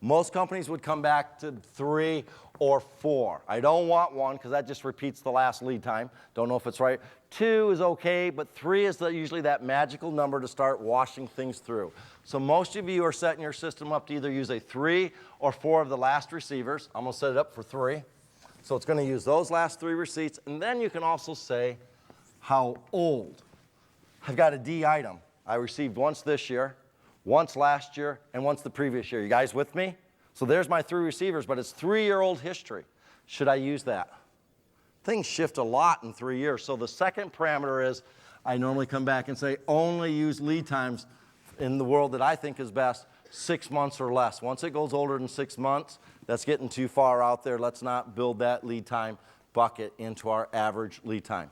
Most companies would come back to 3 or 4. I don't want 1 because that just repeats the last lead time. Don't know if it's right. 2 is okay, but 3 is usually that magical number to start washing things through. So most of you are setting your system up to either use a 3 or 4 of the last receivers. I'm going to set it up for 3. So it's going to use those last 3 receipts. And then you can also say how old. I've got a D item. I received once this year, once last year, and once the previous year. You guys with me? So there's my 3 receivers, but it's 3-year-old history. Should I use that? Things shift a lot in 3 years. So the second parameter is I normally come back and say only use lead times in the world that I think is best, 6 months or less. Once it goes older than 6 months, that's getting too far out there. Let's not build that lead time bucket into our average lead time.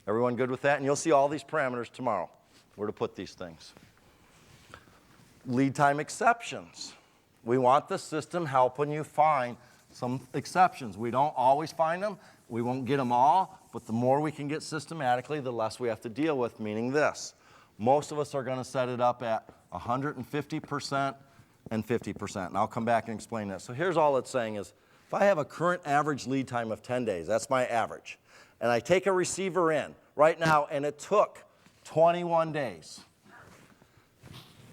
Everyone good with that? And you'll see all these parameters tomorrow, where to put these things. Lead time exceptions. We want the system helping you find some exceptions. We don't always find them. We won't get them all, but the more we can get systematically, the less we have to deal with, meaning this. Most of us are going to set it up at 150% and 50%. And I'll come back and explain that. So here's all it's saying is, if I have a current average lead time of 10 days, that's my average, and I take a receiver in right now, and it took 21 days.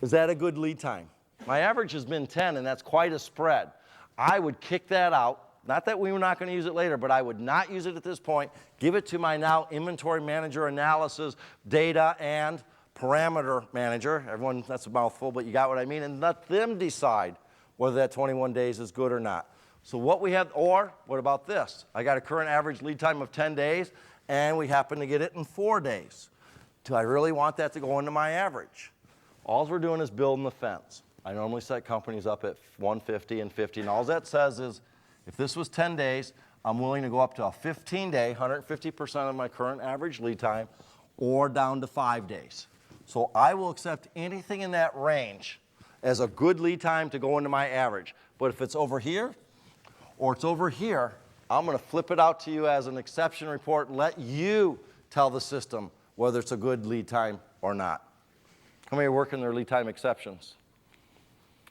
Is that a good lead time? My average has been 10, and that's quite a spread. I would kick that out. Not that we were not going to use it later, but I would not use it at this point. Give it to my now inventory manager analysis, data, and parameter manager. Everyone, that's a mouthful, but you got what I mean. And let them decide whether that 21 days is good or not. So what we have, or what about this? I got a current average lead time of 10 days, and we happen to get it in 4 days. Do I really want that to go into my average? All we're doing is building the fence. I normally set companies up at 150 and 50, and all that says is, if this was 10 days, I'm willing to go up to a 15-day, 150% of my current average lead time, or down to 5 days. So I will accept anything in that range as a good lead time to go into my average. But if it's over here, or it's over here, I'm going to flip it out to you as an exception report and let you tell the system whether it's a good lead time or not. How many are working their lead time exceptions?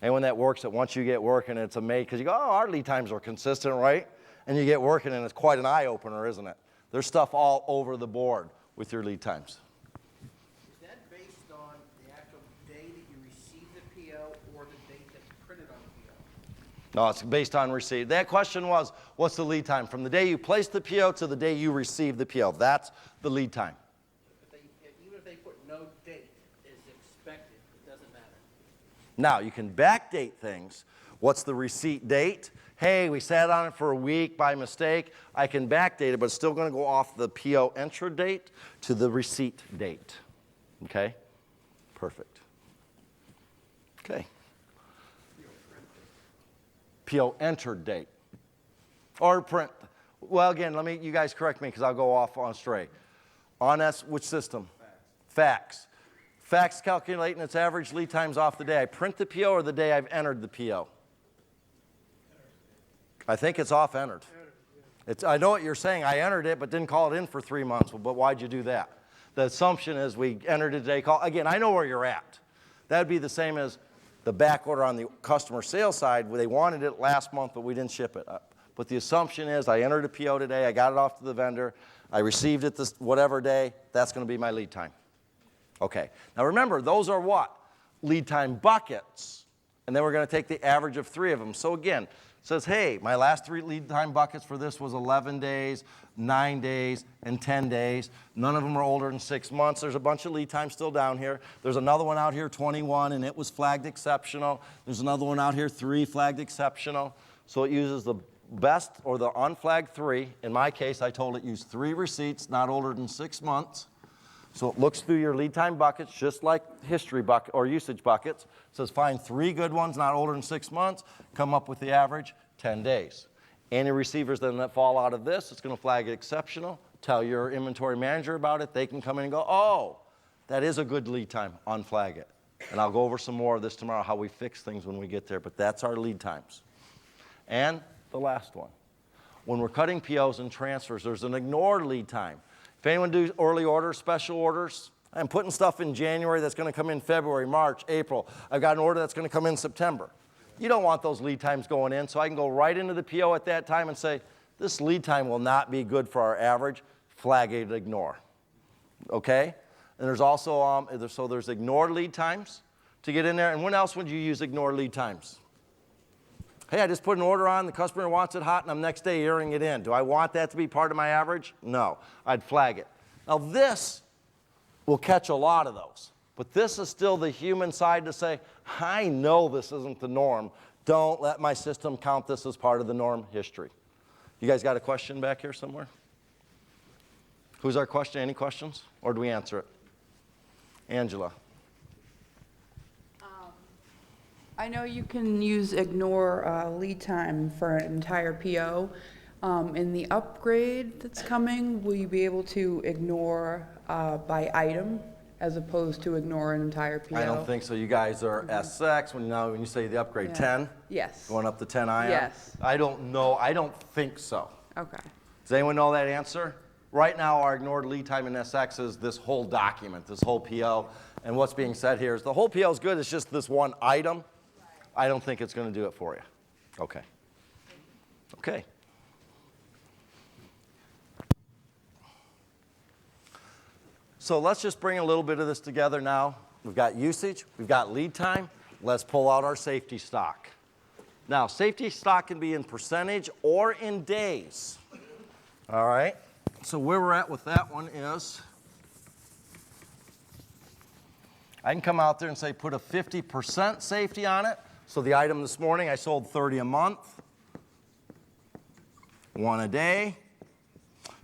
Anyone that works it, once you get working, it's amazing, because you go, oh, our lead times are consistent, right? And you get working, and it's quite an eye-opener, isn't it? There's stuff all over the board with your lead times. Is that based on the actual day that you received the PO or the date that's printed on the PO? No, it's based on receipt. That question was, what's the lead time? From the day you place the PO to the day you receive the PO. That's the lead time. But even if they put no date is expected, it doesn't matter. Now, you can backdate things. What's the receipt date? Hey, we sat on it for a week by mistake. I can backdate it, but it's still going to go off the PO enter date to the receipt date. Okay? Perfect. Okay. PO entered date. Or print. Well, again, you guys correct me because I'll go off on stray. On which system? Fax. Fax calculating its average lead times off the day I print the PO or the day I've entered the PO? I think it's off entered. I know what you're saying. I entered it but didn't call it in for 3 months. Well, but why'd you do that? The assumption is we entered it today. Again, I know where you're at. That would be the same as the back order on the customer sales side where they wanted it last month but we didn't ship it. But the assumption is I entered a PO today. I got it off to the vendor. I received it this whatever day. That's going to be my lead time. Okay, now remember, those are what? Lead time buckets. And then we're going to take the average of 3 of them. So again, it says, hey, my last 3 lead time buckets for this was 11 days, 9 days, and 10 days. None of them are older than 6 months. There's a bunch of lead time still down here. There's another one out here, 21, and it was flagged exceptional. There's another one out here, 3 flagged exceptional. So it uses the best or the unflagged 3. In my case, I told it use 3 receipts not older than 6 months. So it looks through your lead time buckets just like history bucket or usage buckets. It says find 3 good ones not older than 6 months, come up with the average, 10 days. Any receivers then that fall out of this, it's going to flag it exceptional, tell your inventory manager about it. They can come in and go, oh, that is a good lead time, unflag it. And I'll go over some more of this tomorrow, how we fix things when we get there, but that's our lead times. And the last one. When we're cutting POs and transfers, there's an ignored lead time. If anyone do early orders, special orders, I'm putting stuff in January that's going to come in February, March, April. I've got an order that's going to come in September. You don't want those lead times going in, so I can go right into the PO at that time and say, this lead time will not be good for our average, flag it, ignore. Okay? And there's also, so there's ignore lead times to get in there. And when else would you use ignore lead times? Hey, I just put an order on, the customer wants it hot, and I'm next day airing it in. Do I want that to be part of my average? No, I'd flag it. Now this will catch a lot of those, but this is still the human side to say, I know this isn't the norm. Don't let my system count this as part of the norm history. You guys got a question back here somewhere? Who's our question? Any questions? Or do we answer it? Angela. I know you can use ignore lead time for an entire PO. In the upgrade that's coming, will you be able to ignore by item as opposed to ignore an entire PO? I don't think so. You guys are SX when you say the upgrade 10? Yes. Going up to 10 ion? Yes. I don't know. I don't think so. Okay. Does anyone know that answer? Right now, our ignored lead time in SX is this whole document, this whole PO. And what's being said here is the whole PO is good. It's just this one item. I don't think it's going to do it for you. Okay. Okay. So let's just bring a little bit of this together now. We've got usage. We've got lead time. Let's pull out our safety stock. Now, safety stock can be in percentage or in days. All right? So where we're at with that one is I can come out there and say put a 50% safety on it. So the item this morning, I sold 30 a month, 1 a day,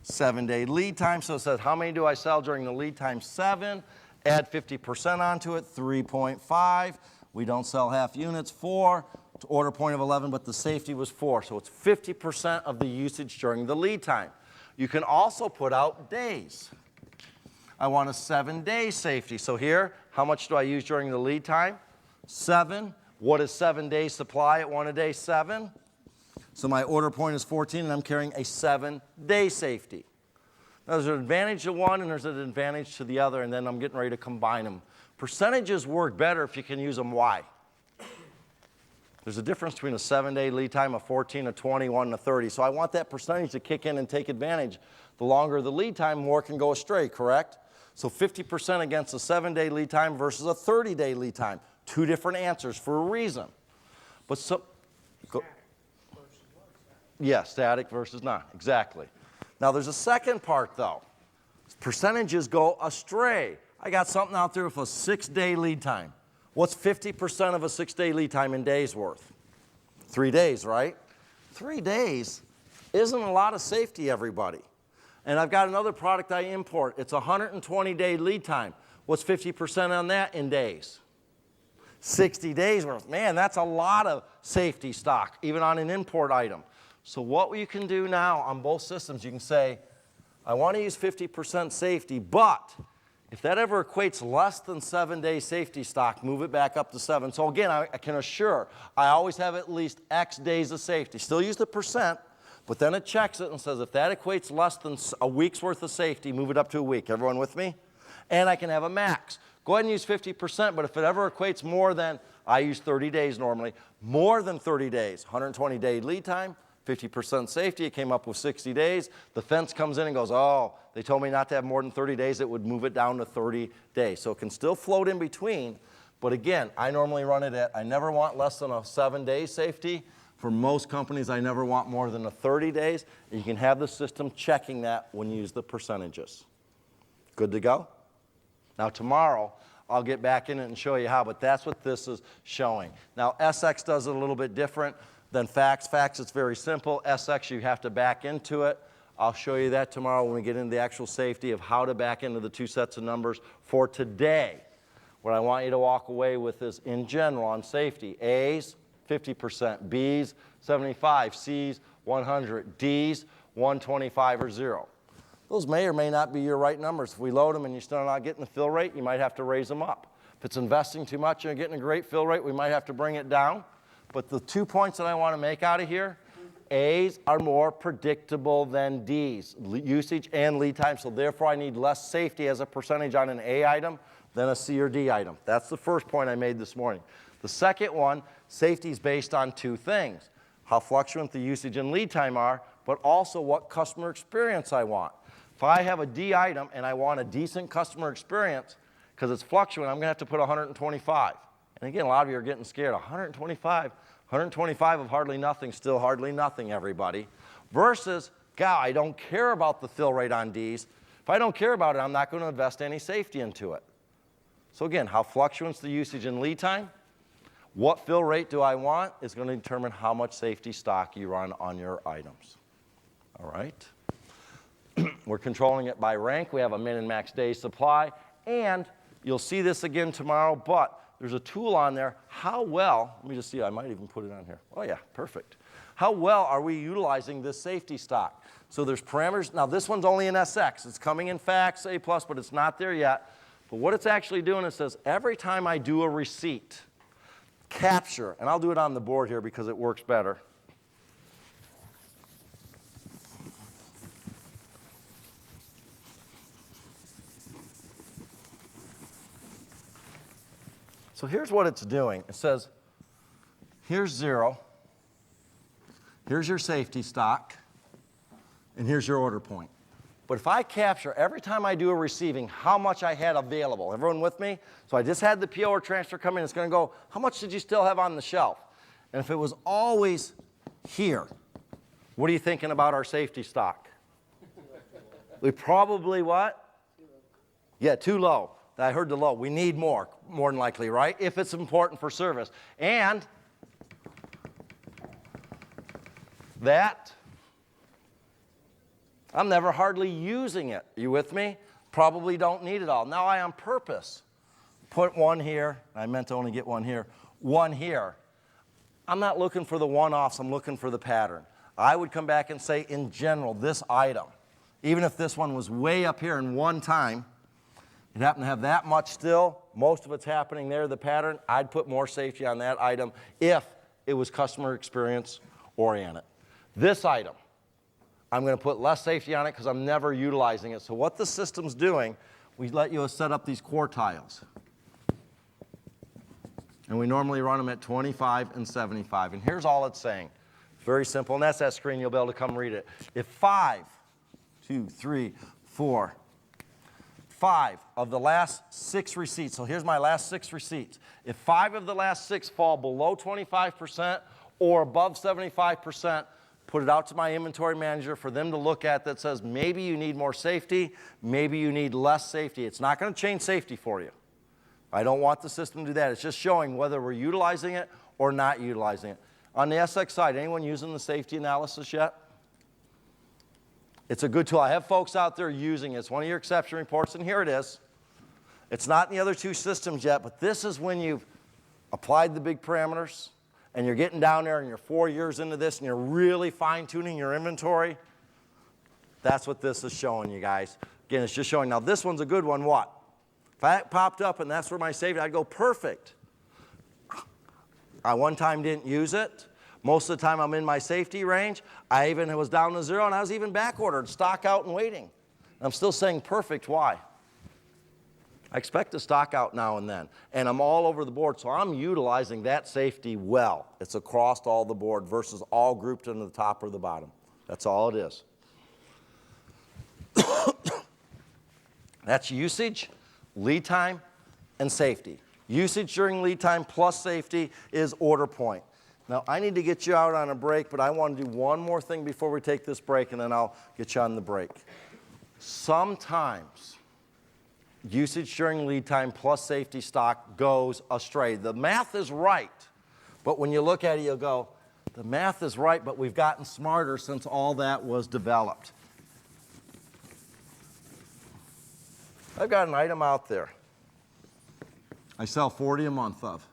7-day lead time. So it says how many do I sell during the lead time? 7. Add 50% onto it, 3.5. We don't sell half units, 4. To order point of 11, but the safety was 4. So it's 50% of the usage during the lead time. You can also put out days. I want a 7-day safety. So here, how much do I use during the lead time? 7. What is 7 days supply at 1 a day? 7. So my order point is 14, and I'm carrying a 7-day safety. Now there's an advantage to one, and there's an advantage to the other, and then I'm getting ready to combine them. Percentages work better if you can use them. Why? There's a difference between a 7-day lead time, a 14, a 21, and a 30. So I want that percentage to kick in and take advantage. The longer the lead time, more can go astray, correct? So 50% against a 7-day lead time versus a 30-day lead time. Two different answers for a reason. But so, yeah, static versus not, exactly. Now there's a second part though. Percentages go astray. I got something out there with a 6-day lead time. What's 50% of a 6-day lead time in days worth? 3 days, right? 3 days isn't a lot of safety, everybody. And I've got another product I import. It's a 120-day lead time. What's 50% on that in days? 60 days worth. Man, that's a lot of safety stock, even on an import item. So what you can do now on both systems, you can say, I want to use 50% safety, but if that ever equates less than 7-day safety stock, move it back up to 7. So again, I can assure I always have at least X days of safety. Still use the percent, but then it checks it and says if that equates less than a week's worth of safety, move it up to a week. Everyone with me? And I can have a max. Go ahead and use 50%, but if it ever equates more than, I use 30 days normally, more than 30 days, 120-day lead time, 50% safety, it came up with 60 days. The fence comes in and goes, oh, they told me not to have more than 30 days. It would move it down to 30 days. So it can still float in between. But again, I normally run it at, I never want less than a 7-day safety. For most companies, I never want more than a 30 days. And you can have the system checking that when you use the percentages. Good to go? Now tomorrow, I'll get back in it and show you how, but that's what this is showing. Now SX does it a little bit different than fax. Fax, it's very simple. SX, you have to back into it. I'll show you that tomorrow when we get into the actual safety of how to back into the 2 sets of numbers. For today, what I want you to walk away with is, in general, on safety, A's, 50%, B's, 75, C's, 100, D's, 125 or 0. Those may or may not be your right numbers. If we load them and you're still not getting the fill rate, you might have to raise them up. If it's investing too much and you're getting a great fill rate, we might have to bring it down. But the 2 points that I want to make out of here, A's are more predictable than D's, usage and lead time, so therefore I need less safety as a percentage on an A item than a C or D item. That's the first point I made this morning. The second one, Safety is based on two things: how fluctuant the usage and lead time are, but also what customer experience I want. If I have a D item and I want a decent customer experience, because it's fluctuant, I'm going to have to put 125. And again, a lot of you are getting scared. 125 of hardly nothing, still hardly nothing, everybody. Versus, God, I don't care about the fill rate on Ds. If I don't care about it, I'm not going to invest any safety into it. So again, how fluctuant's the usage and lead time? What fill rate do I want is going to determine how much safety stock you run on your items. All right? We're controlling it by rank. We have a min and max day supply. And you'll see this again tomorrow, but there's a tool on there. How well, let me just see, I might even put it on here. Oh yeah, perfect. How well are we utilizing this safety stock? So there's parameters. Now this one's only in SX. It's coming in fax, A+, but it's not there yet. But what it's actually doing, it says every time I do a receipt, capture, and I'll do it on the board here because it works better. So here's what it's doing. It says, here's 0, here's your safety stock, and here's your order point. But if I capture every time I do a receiving how much I had available, everyone with me? So I just had the PO or transfer come in, it's going to go, how much did you still have on the shelf? And if it was always here, what are you thinking about our safety stock? We probably what? Yeah, too low. I heard the low. We need more than likely, right? If it's important for service. And that, I'm never hardly using it. You with me? Probably don't need it all. Now I on purpose put one here. I meant to only get one here. One here. I'm not looking for the one-offs. I'm looking for the pattern. I would come back and say, in general, this item, even if this one was way up here in one time, it happened to have that much still, most of it's happening there, the pattern, I'd put more safety on that item if it was customer experience oriented. This item, I'm going to put less safety on it because I'm never utilizing it. So what the system's doing, we let you set up these quartiles. And we normally run them at 25 and 75. And here's all it's saying. Very simple, and that's that screen. You'll be able to come read it. If 5 of the last 6 receipts, so here's my last 6 receipts. If 5 of the last 6 fall below 25% or above 75%, put it out to my inventory manager for them to look at that says maybe you need more safety, maybe you need less safety. It's not going to change safety for you. I don't want the system to do that. It's just showing whether we're utilizing it or not utilizing it. On the SX side, anyone using the safety analysis yet? It's a good tool. I have folks out there using it. It's one of your exception reports, and here it is. It's not in the other 2 systems yet, but this is when you've applied the big parameters, and you're getting down there, and you're 4 years into this, and you're really fine-tuning your inventory. That's what this is showing you guys. Again, it's just showing. Now, this one's a good one. What? If that popped up, and that's where my safety, I'd go, perfect. I one time didn't use it. Most of the time I'm in my safety range. I even was down to 0, and I was even back ordered, stock out and waiting. I'm still saying perfect. Why? I expect to stock out now and then, and I'm all over the board, so I'm utilizing that safety well. It's across all the board versus all grouped into the top or the bottom. That's all it is. That's usage, lead time, and safety. Usage during lead time plus safety is order point. Now, I need to get you out on a break, but I want to do one more thing before we take this break, and then I'll get you on the break. Sometimes usage during lead time plus safety stock goes astray. The math is right, but when you look at it, you'll go, the math is right, but we've gotten smarter since all that was developed. I've got an item out there I sell 40 a month of.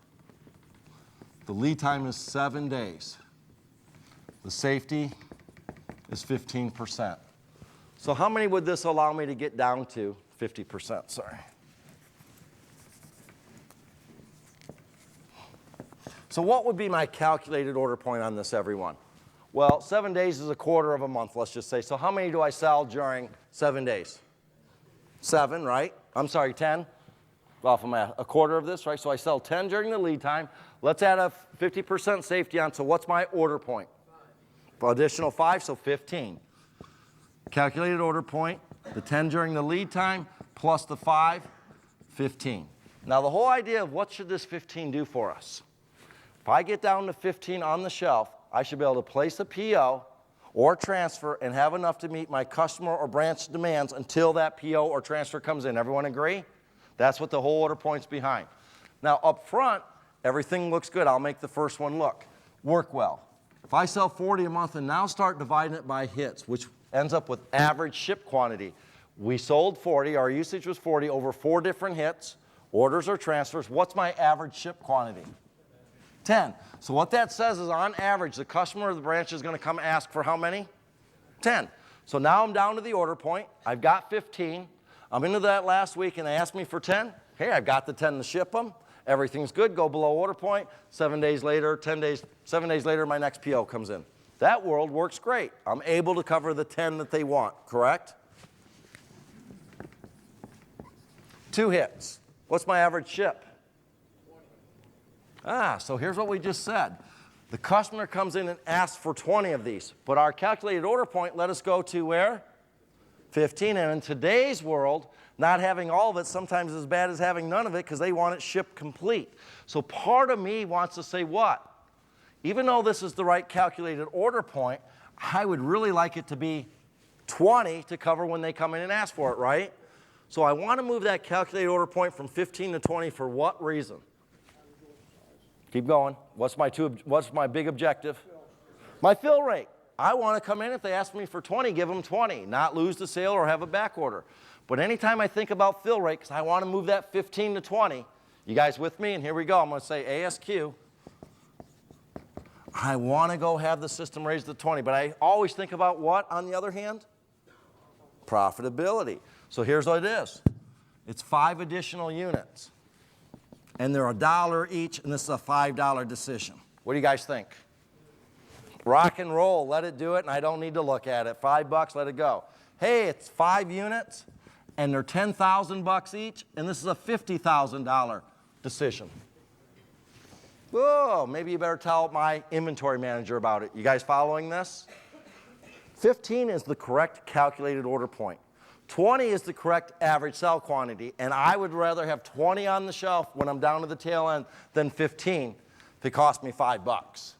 The lead time is 7 days. The safety is 15%. So how many would this allow me to get down to? 50%, sorry. So what would be my calculated order point on this, everyone? Well, 7 days is a quarter of a month, let's just say. So how many do I sell during 7 days? 7, right? I'm sorry, 10. Off of math, a quarter of this, right? So I sell 10 during the lead time. Let's add a 50% safety on, so what's my order point? 5. Additional 5, so 15. Calculated order point, the 10 during the lead time, plus the 5, 15. Now the whole idea of what should this 15 do for us? If I get down to 15 on the shelf, I should be able to place a PO or transfer and have enough to meet my customer or branch demands until that PO or transfer comes in. Everyone agree? That's what the whole order point's behind. Now up front, everything looks good. I'll make the first one work well. If I sell 40 a month and now start dividing it by hits, which ends up with average ship quantity. We sold 40, our usage was 40 over 4 different hits, orders or transfers. What's my average ship quantity? 10. So what that says is on average, the customer or the branch is going to come ask for how many? 10. So now I'm down to the order point. I've got 15. I'm into that last week and they asked me for 10. Hey, I've got the 10 to ship them. Everything's good, go below order point. 7 days later, 7 days later, my next PO comes in. That world works great. I'm able to cover the 10 that they want, correct? 2 hits. What's my average ship? So here's what we just said. The customer comes in and asks for 20 of these, but our calculated order point let us go to where? 15. And in today's world, not having all of it sometimes is as bad as having none of it because they want it shipped complete. So part of me wants to say what? Even though this is the right calculated order point, I would really like it to be 20 to cover when they come in and ask for it, right? So I want to move that calculated order point from 15 to 20 for what reason? Keep going. What's my big objective? My fill rate. I want to come in, if they ask me for 20, give them 20, not lose the sale or have a back order. But anytime I think about fill rate, because I want to move that 15 to 20, you guys with me? And here we go. I'm going to say ASQ. I want to go have the system raise to 20, but I always think about what on the other hand? Profitability. So here's what it is. It's 5 additional units. And they're $1 each, and this is a $5 decision. What do you guys think? Rock and roll, let it do it, and I don't need to look at it. $5, let it go. Hey, it's 5 units, and they're $10,000 each, and this is a $50,000 decision. Whoa, maybe you better tell my inventory manager about it. You guys following this? 15 is the correct calculated order point. 20 is the correct average sell quantity, and I would rather have 20 on the shelf when I'm down to the tail end than 15 if it cost me $5.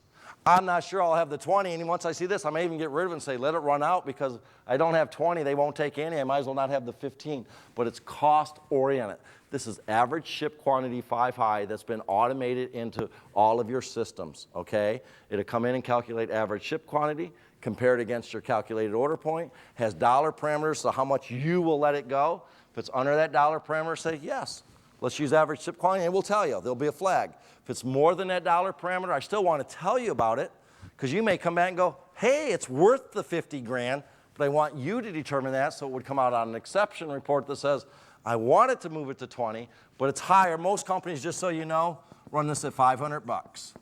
I'm not sure I'll have the 20, and once I see this, I may even get rid of it and say, let it run out because I don't have 20, they won't take any, I might as well not have the 15. But it's cost-oriented. This is average ship quantity 5 high that's been automated into all of your systems, okay? It'll come in and calculate average ship quantity, compare it against your calculated order point, has dollar parameters, so how much you will let it go. If it's under that dollar parameter, say yes. Let's use average ship quantity, and we'll tell you. There'll be a flag. If it's more than that dollar parameter, I still want to tell you about it, because you may come back and go, hey, it's worth the 50 grand, but I want you to determine that, so it would come out on an exception report that says, I wanted to move it to 20, but it's higher. Most companies, just so you know, run this at $500.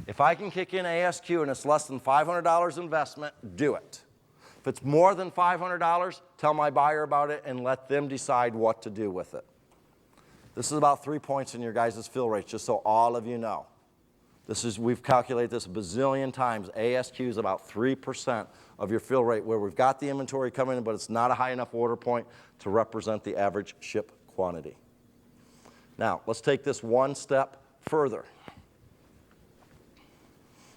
If I can kick in ASQ and it's less than $500 investment, do it. If it's more than $500, tell my buyer about it and let them decide what to do with it. This is about 3 points in your guys' fill rate, just so all of you know. We've calculated this a bazillion times. ASQ is about 3% of your fill rate where we've got the inventory coming in, but it's not a high enough order point to represent the average ship quantity. Now, let's take this one step further.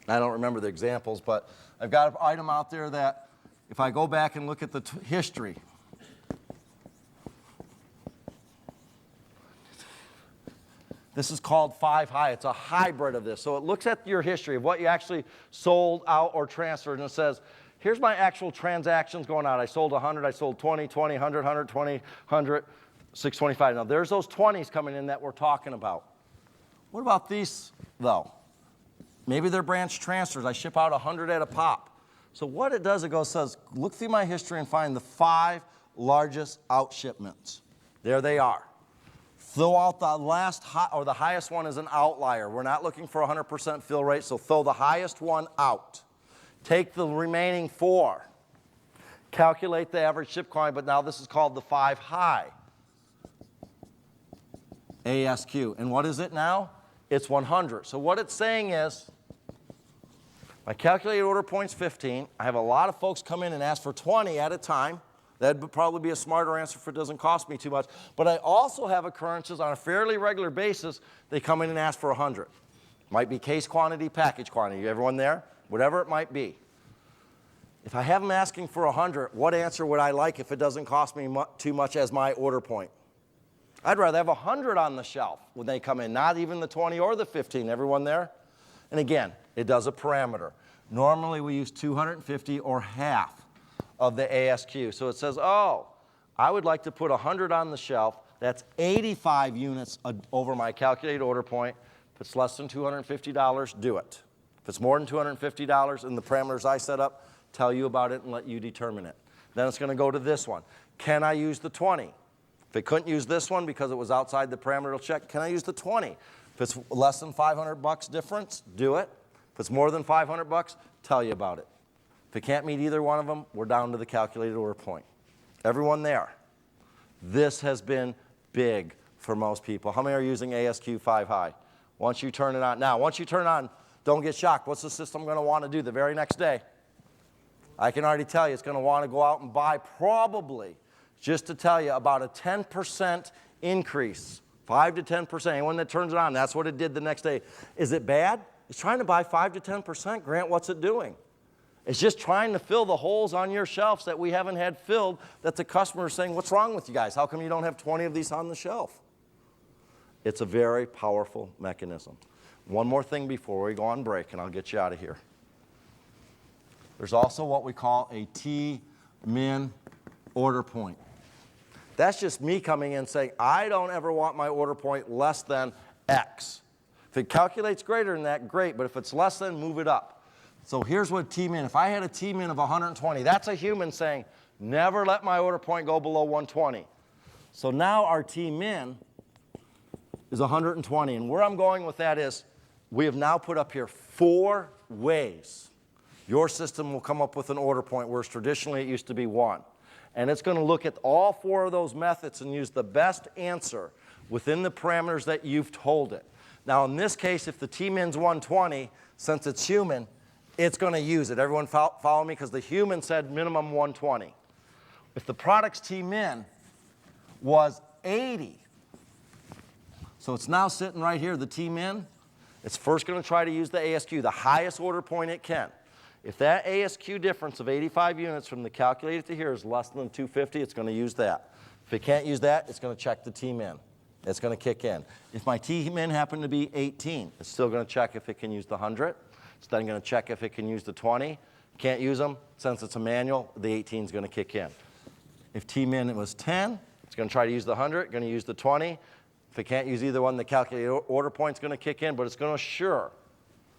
I don't remember the examples, but I've got an item out there that if I go back and look at the history, this is called 5 high. It's a hybrid of this. So it looks at your history of what you actually sold out or transferred, and it says, here's my actual transactions going out. I sold 100, I sold 20, 20, 100, 120, 100, 625. Now there's those 20s coming in that we're talking about. What about these, though? Maybe they're branch transfers. I ship out 100 at a pop. So what it does, says, look through my history and find the 5 largest out shipments. There they are. Throw out the last or the highest one as an outlier. We're not looking for 100% fill rate, so throw the highest one out. Take the remaining 4. Calculate the average ship quantity, but now this is called the 5 high. ASQ. And what is it now? it's 100. So what it's saying is, my calculated order point's 15. I have a lot of folks come in and ask for 20 at a time. That'd probably be a smarter answer if it doesn't cost me too much. But I also have occurrences on a fairly regular basis. They come in and ask for 100. Might be case quantity, package quantity. Everyone there? Whatever it might be. If I have them asking for 100, what answer would I like if it doesn't cost me too much as my order point? I'd rather have 100 on the shelf when they come in, not even the 20 or the 15. Everyone there? And again, it does a parameter. Normally we use 250 or half of the ASQ. So it says, oh, I would like to put 100 on the shelf. That's 85 units over my calculated order point. If it's less than $250, do it. If it's more than $250 and the parameters I set up, tell you about it and let you determine it. Then it's going to go to this one. Can I use the 20? If it couldn't use this one because it was outside the parameter, it'll check, can I use the 20? If it's less than $500 difference, do it. If it's more than $500, tell you about it. If it can't meet either one of them, we're down to the calculated order point. Everyone there? This has been big for most people. How many are using ASQ 5 high? Once you turn it on. Now, once you turn it on, don't get shocked. What's the system going to want to do the very next day? I can already tell you it's going to want to go out and buy probably, just to tell you, about a 10% increase. 5 to 10%. Anyone that turns it on, that's what it did the next day. Is it bad? It's trying to buy 5 to 10%. Grant, what's it doing? It's just trying to fill the holes on your shelves that we haven't had filled, that the customer is saying, what's wrong with you guys? How come you don't have 20 of these on the shelf? It's a very powerful mechanism. One more thing before we go on break, and I'll get you out of here. There's also what we call a T-min order point. That's just me coming in saying, I don't ever want my order point less than X. If it calculates greater than that, great, but if it's less than, move it up. So here's what T-min, if I had a T-min of 120, that's a human saying, never let my order point go below 120. So now our T-min is 120, and where I'm going with that is, we have now put up here 4 ways your system will come up with an order point, whereas traditionally it used to be 1. And it's going to look at all 4 of those methods and use the best answer within the parameters that you've told it. Now in this case, if the T-min's 120, since it's human, it's going to use it. Everyone follow me? Because the human said minimum 120. If the product's T-min was 80, so it's now sitting right here, the T-min, it's first going to try to use the ASQ, the highest order point it can. If that ASQ difference of 85 units from the calculated to here is less than 250, it's going to use that. If it can't use that, it's going to check the T-min. It's going to kick in. If my T-min happened to be 18, it's still going to check if it can use the 100. It's then going to check if it can use the 20. Can't use them. Since it's a manual, the 18 is going to kick in. If T-min was 10, it's going to try to use the 100, going to use the 20. If it can't use either one, the calculated order point is going to kick in, but it's going to assure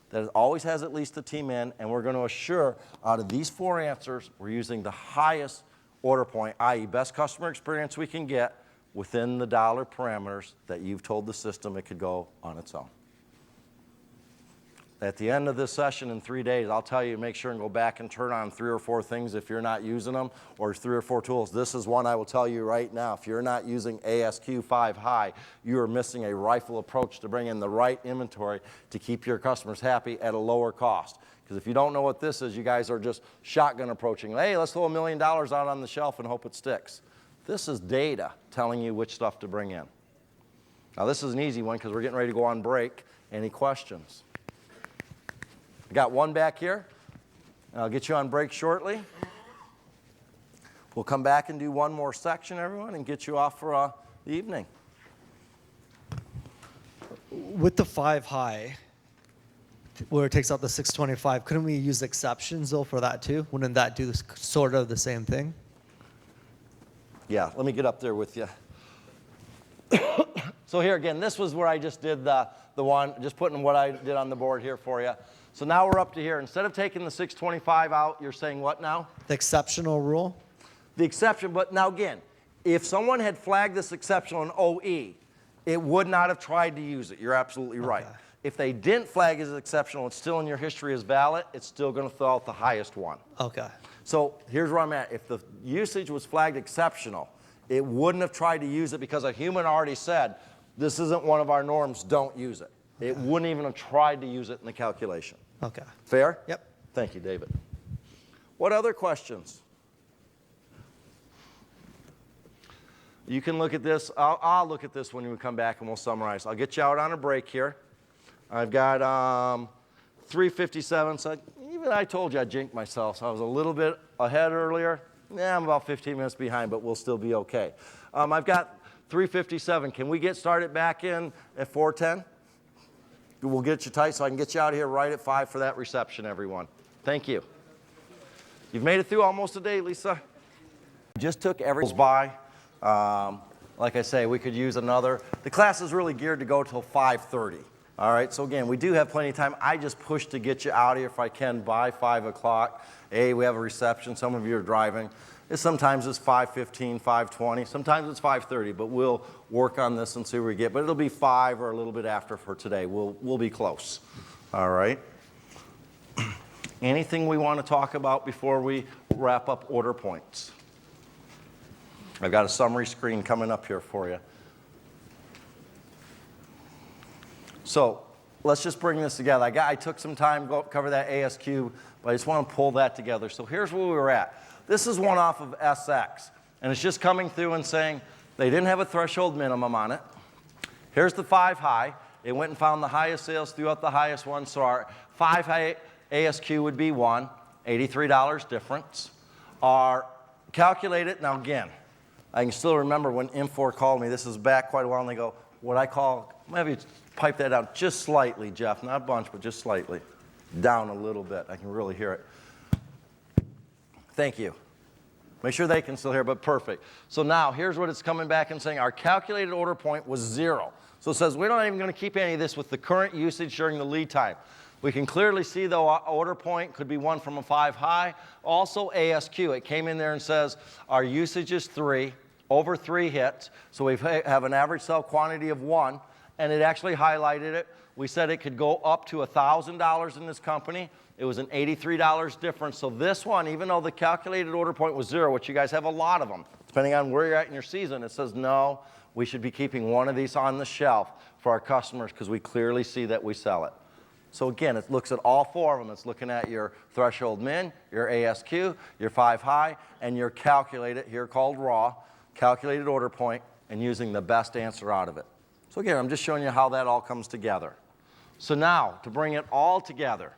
that it always has at least a T-min, and we're going to assure out of these 4 answers, we're using the highest order point, i.e. best customer experience we can get within the dollar parameters that you've told the system it could go on its own. At the end of this session in 3 days, I'll tell you, make sure and go back and turn on 3 or 4 things if you're not using them, or 3 or 4 tools. This is one I will tell you right now. If you're not using ASQ 5 high, you are missing a rifle approach to bring in the right inventory to keep your customers happy at a lower cost. Because if you don't know what this is, you guys are just shotgun approaching. Hey, let's throw $1 million out on the shelf and hope it sticks. This is data telling you which stuff to bring in. Now this is an easy one because we're getting ready to go on break. Any questions? I got one back here. I'll get you on break shortly. We'll come back and do one more section, everyone, and get you off for the evening. With the 5 high, where it takes out the 625, couldn't we use exceptions, though, for that, too? Wouldn't that do this, sort of the same thing? Yeah, let me get up there with you. So here again, this was where I just did the one, just putting what I did on the board here for you. So now we're up to here. Instead of taking the 625 out, you're saying what now? The exceptional rule? The exception, but now again, if someone had flagged this exceptional in OE, it would not have tried to use it. You're absolutely right. Okay. If they didn't flag it as exceptional, it's still in your history as valid, it's still going to throw out the highest one. Okay. So here's where I'm at. If the usage was flagged exceptional, it wouldn't have tried to use it because a human already said, this isn't one of our norms, don't use it. It wouldn't even have tried to use it in the calculation. Okay. Fair? Yep. Thank you, David. What other questions? You can look at this. I'll look at this when we come back and we'll summarize. I'll get you out on a break here. I've got 3:57, so even I told you I jinked myself, so I was a little bit ahead earlier. Yeah, I'm about 15 minutes behind, but we'll still be okay. I've got 3:57. Can we get started back in at 4:10? We'll get you tight so I can get you out of here right at 5 for that reception, everyone. Thank you. You've made it through almost a day, Lisa. Just took everyone's by. Like I say, we could use another. The class is really geared to go till 5:30. All right, so again, we do have plenty of time. I just push to get you out of here if I can by 5 o'clock. We have a reception. Some of you are driving. Sometimes it's 5:15, 5:20. Sometimes it's 5:30, but we'll work on this and see where we get. But it'll be 5 or a little bit after for today. We'll be close. All right. Anything we want to talk about before we wrap up order points? I've got a summary screen coming up here for you. So let's just bring this together. I took some time to cover that ASQ, but I just want to pull that together. So here's where we were at. This is one off of SX, and it's just coming through and saying they didn't have a threshold minimum on it. Here's the 5 high. It went and found the highest sales throughout the highest one, so our 5 high ASQ would be 1, $83 difference. Our calculated, now again, I can still remember when Infor called me, this is back quite a while, and they go, what I call, maybe pipe that down just slightly, Jeff, not a bunch, but just slightly. Down a little bit, I can really hear it. Thank you. Make sure they can still hear, but perfect. So now, here's what it's coming back and saying. Our calculated order point was 0. So it says we're not even going to keep any of this with the current usage during the lead time. We can clearly see, though, our order point could be 1 from a 5 high. Also, ASQ, it came in there and says our usage is 3, over 3 hits. So we have an average sell quantity of 1, and it actually highlighted it. We said it could go up to $1,000 in this company. It was an $83 difference. So this one, even though the calculated order point was 0, which you guys have a lot of them, depending on where you're at in your season, it says no, we should be keeping one of these on the shelf for our customers because we clearly see that we sell it. So again, it looks at all 4 of them. It's looking at your threshold min, your ASQ, your 5 high, and your calculated, here called raw, calculated order point, and using the best answer out of it. So again, I'm just showing you how that all comes together. So now, to bring it all together,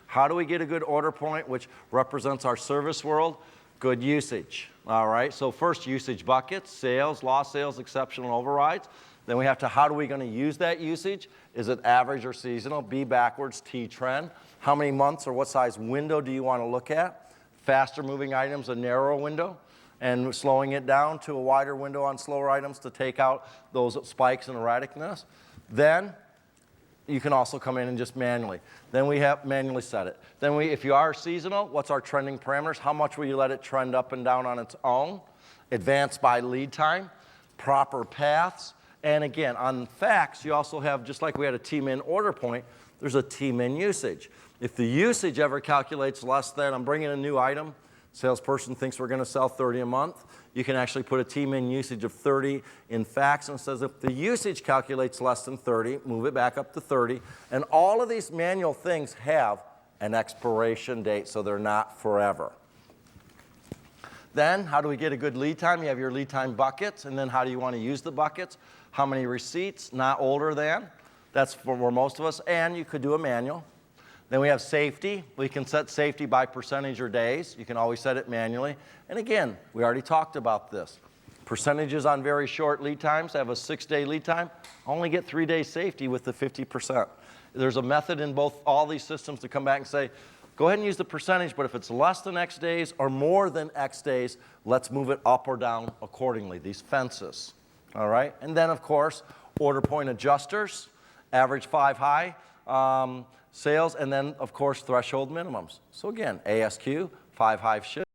how do we get a good order point, which represents our service world? Good usage. All right, so first, usage buckets, sales, lost sales, exceptional overrides. Then we have to, how are we going to use that usage? Is it average or seasonal? B backwards, T trend. How many months or what size window do you want to look at? Faster moving items, a narrow window, and slowing it down to a wider window on slower items to take out those spikes and erraticness. Then you can also come in and just manually. Then we have manually set it. Then if you are seasonal, what's our trending parameters? How much will you let it trend up and down on its own? Advanced by lead time, proper paths. And again, on facts, you also have, just like we had a T-min order point, there's a T-min usage. If the usage ever calculates less than, I'm bringing a new item, salesperson thinks we're going to sell 30 a month, you can actually put a T-min usage of 30 in facts and says if the usage calculates less than 30, move it back up to 30. And all of these manual things have an expiration date, so they're not forever. Then, how do we get a good lead time? You have your lead time buckets, and then how do you want to use the buckets? How many receipts, not older than? That's for most of us, and you could do a manual. Then we have safety. We can set safety by percentage or days. You can always set it manually. And again, we already talked about this. Percentages on very short lead times have a 6-day lead time. Only get 3 days safety with the 50%. There's a method in all these systems to come back and say, go ahead and use the percentage, but if it's less than X days or more than X days, let's move it up or down accordingly, these fences. All right? And then, of course, order point adjusters, average 5 high, sales, and then, of course, threshold minimums. So again, ASQ, 5 high shift.